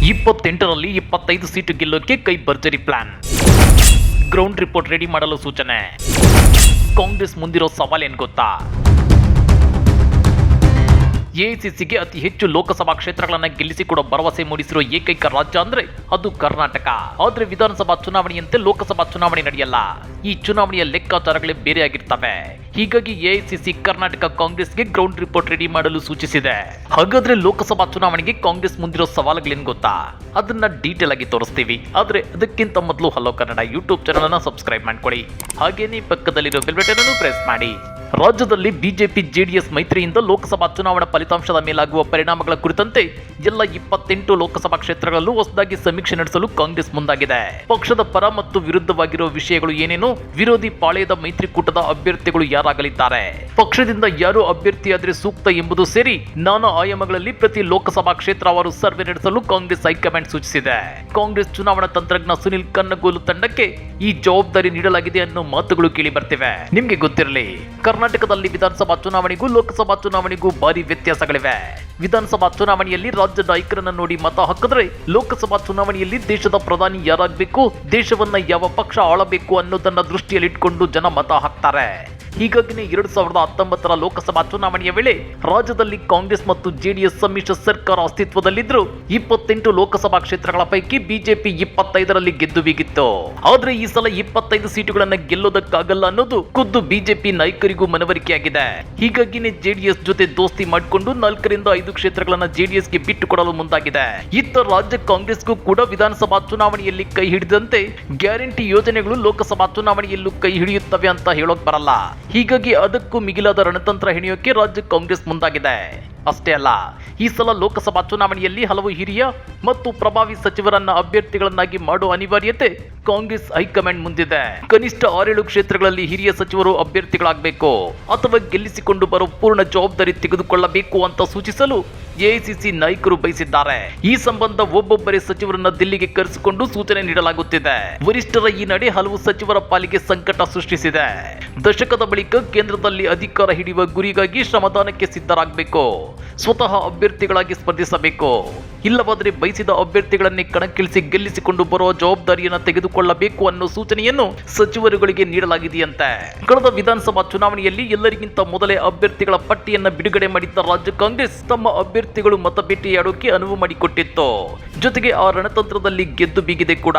28ರಲ್ಲಿ 25 seat ಗೆಲ್ಲೋಕೆ ಕೈ ಭರ್ಜರಿ plan. Ground report ready ಮಾಡಲು ಸೂಚನೆ. ಕಾಂಗ್ರೆಸ್ ಮುಂದಿರೋ ಸವಾಲೇನು ಗೊತ್ತಾ? ಎಐಸಿಸಿಗೆ ಅತಿ ಹೆಚ್ಚು ಲೋಕಸಭಾ ಕ್ಷೇತ್ರಗಳನ್ನು ಗೆಲ್ಲಿಸಿಕೊಡೋ ಭರವಸೆ ಮೂಡಿಸಿರೋ ಏಕೈಕ ರಾಜ್ಯ ಅಂದ್ರೆ ಅದು ಕರ್ನಾಟಕ. ಆದ್ರೆ ವಿಧಾನಸಭಾ ಚುನಾವಣೆಯಂತೆ ಲೋಕಸಭಾ ಚುನಾವಣೆ ನಡೆಯಲ್ಲ. ಈ ಚುನಾವಣೆಯ ಲೆಕ್ಕಾಚಾರಗಳೇ ಬೇರೆಯಾಗಿರ್ತವೆ. ಹೀಗಾಗಿ ಎಐಸಿಸಿ ಕರ್ನಾಟಕ ಕಾಂಗ್ರೆಸ್ಗೆ ಗ್ರೌಂಡ್ ರಿಪೋರ್ಟ್ ರೆಡಿ ಮಾಡಲು ಸೂಚಿಸಿದೆ. ಹಾಗಾದ್ರೆ ಲೋಕಸಭಾ ಚುನಾವಣೆಗೆ ಕಾಂಗ್ರೆಸ್ ಮುಂದಿರೋ ಸವಾಲುಗಳೇನು ಗೊತ್ತಾ? ಅದನ್ನ ಡೀಟೇಲ್ ಆಗಿ ತೋರಿಸ್ತೀವಿ. ಆದ್ರೆ ಅದಕ್ಕಿಂತ ಮೊದಲು ಹಲೋ ಕನ್ನಡ ಯೂಟ್ಯೂಬ್ ಚಾನಲ್ ಅನ್ನು ಸಬ್ಸ್ಕ್ರೈಬ್ ಮಾಡ್ಕೊಳ್ಳಿ. ಹಾಗೇನೇ ಪಕ್ಕದಲ್ಲಿರೋ ಬೆಲ್ ಬಟನ್ ಅನ್ನು ಪ್ರೆಸ್ ಮಾಡಿ. ರಾಜ್ಯದಲ್ಲಿ ಬಿಜೆಪಿ ಜೆಡಿಎಸ್ ಮೈತ್ರಿಯಿಂದ ಲೋಕಸಭಾ ಚುನಾವಣಾ ಫಲಿತಾಂಶದ ಮೇಲಾಗುವ ಪರಿಣಾಮಗಳ ಕುರಿತಂತೆ ಎಲ್ಲ 28 ಲೋಕಸಭಾ ಕ್ಷೇತ್ರಗಳಲ್ಲೂ ಹೊಸದಾಗಿ ಸಮೀಕ್ಷೆ ನಡೆಸಲು ಕಾಂಗ್ರೆಸ್ ಮುಂದಾಗಿದೆ. ಪಕ್ಷದ ಪರ ಮತ್ತು ವಿರುದ್ಧವಾಗಿರುವ ವಿಷಯಗಳು ಏನೇನು, ವಿರೋಧಿ ಪಾಳೆಯದ ಮೈತ್ರಿಕೂಟದ ಅಭ್ಯರ್ಥಿಗಳು ಯಾರಾಗಲಿದ್ದಾರೆ, ಪಕ್ಷದಿಂದ ಯಾರು ಅಭ್ಯರ್ಥಿಯಾದರೆ ಸೂಕ್ತ ಎಂಬುದು ಸೇರಿ ನಾನಾ ಆಯಾಮಗಳಲ್ಲಿ ಪ್ರತಿ ಲೋಕಸಭಾ ಕ್ಷೇತ್ರವಾರು ಸರ್ವೆ ನಡೆಸಲು ಕಾಂಗ್ರೆಸ್ ಹೈಕಮಾಂಡ್ ಸೂಚಿಸಿದೆ. ಕಾಂಗ್ರೆಸ್ ಚುನಾವಣಾ ತಂತ್ರಜ್ಞ ಸುನಿಲ್ ಕನ್ನಗೋಲು ತಂಡಕ್ಕೆ ಈ ಜವಾಬ್ದಾರಿ ನೀಡಲಾಗಿದೆ ಅನ್ನೋ ಮಾತುಗಳು ಕೇಳಿ ಬರ್ತಿವೆ. ನಿಮ್ಗೆ ಗೊತ್ತಿರಲಿ, ಕರ್ನಾಟಕದಲ್ಲಿ ವಿಧಾನಸಭಾ ಚುನಾವಣೆಗೂ ಲೋಕಸಭಾ ಚುನಾವಣೆಗೂ ಭಾರಿ ವ್ಯತ್ಯಾಸಗಳಿವೆ. ವಿಧಾನಸಭಾ ಚುನಾವಣೆಯಲ್ಲಿ ರಾಜ್ಯ ನಾಯಕರನ್ನ ನೋಡಿ ಮತ ಹಾಕಿದ್ರೆ, ಲೋಕಸಭಾ ಚುನಾವಣೆಯಲ್ಲಿ ದೇಶದ ಪ್ರಧಾನಿ ಯಾರಾಗಬೇಕು, ದೇಶವನ್ನ ಯಾವ ಪಕ್ಷ ಆಳಬೇಕು ಅನ್ನೋದನ್ನ ದೃಷ್ಟಿಯಲ್ಲಿಟ್ಕೊಂಡು ಜನ ಮತ ಹಾಕ್ತಾರೆ. ಹೀಗಾಗಿನೇ 2019ರ ಲೋಕಸಭಾ ಚುನಾವಣೆಯ ವೇಳೆ ರಾಜ್ಯದಲ್ಲಿ ಕಾಂಗ್ರೆಸ್ ಮತ್ತು ಜೆಡಿಎಸ್ ಸಮ್ಮಿಶ್ರ ಸರ್ಕಾರ ಅಸ್ತಿತ್ವದಲ್ಲಿದ್ರು 28 ಲೋಕಸಭಾ ಕ್ಷೇತ್ರಗಳ ಪೈಕಿ ಬಿಜೆಪಿ 25ರಲ್ಲಿ ಗೆದ್ದು ಬೀಗಿತ್ತು. ಆದ್ರೆ ಈ ಸಲ 25 ಸೀಟುಗಳನ್ನ ಗೆಲ್ಲೋದಕ್ಕಾಗಲ್ಲ ಅನ್ನೋದು ಖುದ್ದು ಬಿಜೆಪಿ ನಾಯಕರಿಗೂ ಮನವರಿಕೆಯಾಗಿದೆ. ಹೀಗಾಗಿನೇ ಜೆಡಿಎಸ್ ಜೊತೆ ದೋಸ್ತಿ ಮಾಡಿಕೊಂಡು 4ರಿಂದ 5 ಕ್ಷೇತ್ರಗಳನ್ನ ಜೆಡಿಎಸ್ಗೆ ಬಿಟ್ಟು ಕೊಡಲು ಮುಂದಾಗಿದೆ. ಇತ್ತ ರಾಜ್ಯ ಕಾಂಗ್ರೆಸ್ಗೂ ಕೂಡ ವಿಧಾನಸಭಾ ಚುನಾವಣೆಯಲ್ಲಿ ಕೈ ಹಿಡಿದಂತೆ ಗ್ಯಾರಂಟಿ ಯೋಜನೆಗಳು ಲೋಕಸಭಾ ಚುನಾವಣೆಯಲ್ಲೂ ಕೈ ಹಿಡಿಯುತ್ತವೆ ಅಂತ ಹೇಳೋಕ್ ಬರಲ್ಲ. ಹೀಗಾಗಿ ಅದಕ್ಕೂ ಮಿಗಿಲಾದ ರಣತಂತ್ರ ಹೆಣೆಯೋಕೆ ರಾಜ್ಯ ಕಾಂಗ್ರೆಸ್ ಮುಂದಾಗಿದೆ. ಅಷ್ಟೇ ಅಲ್ಲ, ಈ ಸಲ ಲೋಕಸಭಾ ಚುನಾವಣೆಯಲ್ಲಿ ಹಲವು ಹಿರಿಯ ಮತ್ತು ಪ್ರಭಾವಿ ಸಚಿವರನ್ನ ಅಭ್ಯರ್ಥಿಗಳನ್ನಾಗಿ ಮಾಡುವ ಅನಿವಾರ್ಯತೆ ಕಾಂಗ್ರೆಸ್ ಹೈಕಮಾಂಡ್ ಮುಂದಿದೆ. ಕನಿಷ್ಠ 6-7 ಕ್ಷೇತ್ರಗಳಲ್ಲಿ ಹಿರಿಯ ಸಚಿವರು ಅಭ್ಯರ್ಥಿಗಳಾಗಬೇಕು ಅಥವಾ ಗೆಲ್ಲಿಸಿಕೊಂಡು ಬರೋ ಪೂರ್ಣ ಜವಾಬ್ದಾರಿ ತೆಗೆದುಕೊಳ್ಳಬೇಕು ಅಂತ ಸೂಚಿಸಲು ಎಐಸಿಸಿ ನಾಯಕರು ಬಯಸಿದ್ದಾರೆ. ಈ ಸಂಬಂಧ ಒಬ್ಬೊಬ್ಬರೇ ಸಚಿವರನ್ನ ದಿಲ್ಲಿಗೆ ಕರೆಸಿಕೊಂಡು ಸೂಚನೆ ನೀಡಲಾಗುತ್ತಿದೆ. ವರಿಷ್ಠರ ಈ ನಡೆ ಹಲವು ಸಚಿವರ ಪಾಲಿಗೆ ಸಂಕಟ ಸೃಷ್ಟಿಸಿದೆ. ದಶಕದ ಬಳಿಕ ಕೇಂದ್ರದಲ್ಲಿ ಅಧಿಕಾರ ಹಿಡಿಯುವ ಗುರಿಗಾಗಿ ಶ್ರಮದಾನಕ್ಕೆ ಸಿದ್ಧರಾಗಬೇಕು. ಸ್ವತಃ ಅಭ್ಯರ್ಥಿಗಳಾಗಿ ಸ್ಪರ್ಧಿಸಬೇಕು. ಇಲ್ಲವಾದರೆ ಬಯಸಿದ ಅಭ್ಯರ್ಥಿಗಳನ್ನೇ ಕಣಕ್ಕಿಳಿಸಿ ಗೆಲ್ಲಿಸಿಕೊಂಡು ಬರುವ ಜವಾಬ್ದಾರಿಯನ್ನು ತೆಗೆದುಕೊಳ್ಳಬೇಕು ಅನ್ನೋ ಸೂಚನೆಯನ್ನು ಸಚಿವರುಗಳಿಗೆ ನೀಡಲಾಗಿದೆಯಂತೆ. ಕಳೆದ ವಿಧಾನಸಭಾ ಚುನಾವಣೆಯಲ್ಲಿ ಎಲ್ಲರಿಗಿಂತ ಮೊದಲೇ ಅಭ್ಯರ್ಥಿಗಳ ಪಟ್ಟಿಯನ್ನು ಬಿಡುಗಡೆ ಮಾಡಿದ್ದ ರಾಜ್ಯ ಕಾಂಗ್ರೆಸ್ ತಮ್ಮ ಅಭ್ಯರ್ಥಿಗಳು ಮತಬೇಟೆಯಾಡೋಕೆ ಅನುವು ಮಾಡಿಕೊಟ್ಟಿತ್ತು. ಜೊತೆಗೆ ಆ ರಣತಂತ್ರದಲ್ಲಿ ಗೆದ್ದು ಬೀಗಿದೆ ಕೂಡ.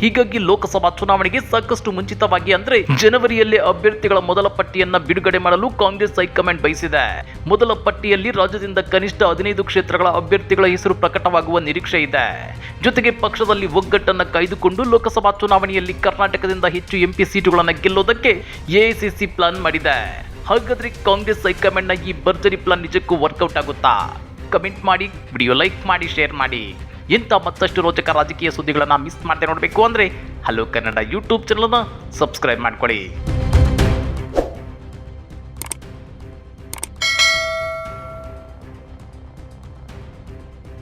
ಹೀಗಾಗಿ ಲೋಕಸಭಾ ಚುನಾವಣೆಗೆ ಸಾಕಷ್ಟು ಮುಂಚಿತವಾಗಿ ಅಂದ್ರೆ ಜನವರಿಯಲ್ಲೇ ಅಭ್ಯರ್ಥಿಗಳ ಮೊದಲ ಪಟ್ಟಿಯನ್ನ ಬಿಡುಗಡೆ ಮಾಡಲು ಕಾಂಗ್ರೆಸ್ ಹೈಕಮಾಂಡ್ ಬಯಸಿದೆ. ಮೊದಲ ಪಟ್ಟಿಯಲ್ಲಿ ರಾಜ್ಯದಿಂದ ಕನಿಷ್ಠ 15 ಕ್ಷೇತ್ರಗಳ ಅಭ್ಯರ್ಥಿಗಳ ಹೆಸರು ಪ್ರಕಟವಾಗುವ ನಿರೀಕ್ಷೆ ಇದೆ. ಜೊತೆಗೆ ಪಕ್ಷದಲ್ಲಿ ಒಗ್ಗಟ್ಟನ್ನು ಕಾಯ್ದುಕೊಂಡು ಲೋಕಸಭಾ ಚುನಾವಣೆಯಲ್ಲಿ ಕರ್ನಾಟಕದಿಂದ ಹೆಚ್ಚು ಎಂಪಿ ಸೀಟುಗಳನ್ನು ಗೆಲ್ಲೋದಕ್ಕೆ ಎಐಸಿಸಿ ಪ್ಲಾನ್ ಮಾಡಿದೆ. ಹಾಗಾದ್ರೆ ಕಾಂಗ್ರೆಸ್ ಹೈಕಮಾಂಡ್ನ ಈ ಭರ್ಜರಿ ಪ್ಲಾನ್ ನಿಜಕ್ಕೂ ವರ್ಕೌಟ್ ಆಗುತ್ತಾ? ಕಮೆಂಟ್ ಮಾಡಿ, ವಿಡಿಯೋ ಲೈಕ್ ಮಾಡಿ, ಶೇರ್ ಮಾಡಿ. ಇಂಥ ಮತ್ತಷ್ಟು ರೋಚಕ ರಾಜಕೀಯ ಸುದ್ದಿಗಳನ್ನು ಮಿಸ್ ಮಾಡದೆ ನೋಡಬೇಕು ಅಂದ್ರೆ ಹಲೋ ಕನ್ನಡ ಯೂಟ್ಯೂಬ್ ಚಾನಲ್ ಅನ್ನು ಸಬ್ಸ್ಕ್ರೈಬ್ ಮಾಡ್ಕೊಳ್ಳಿ.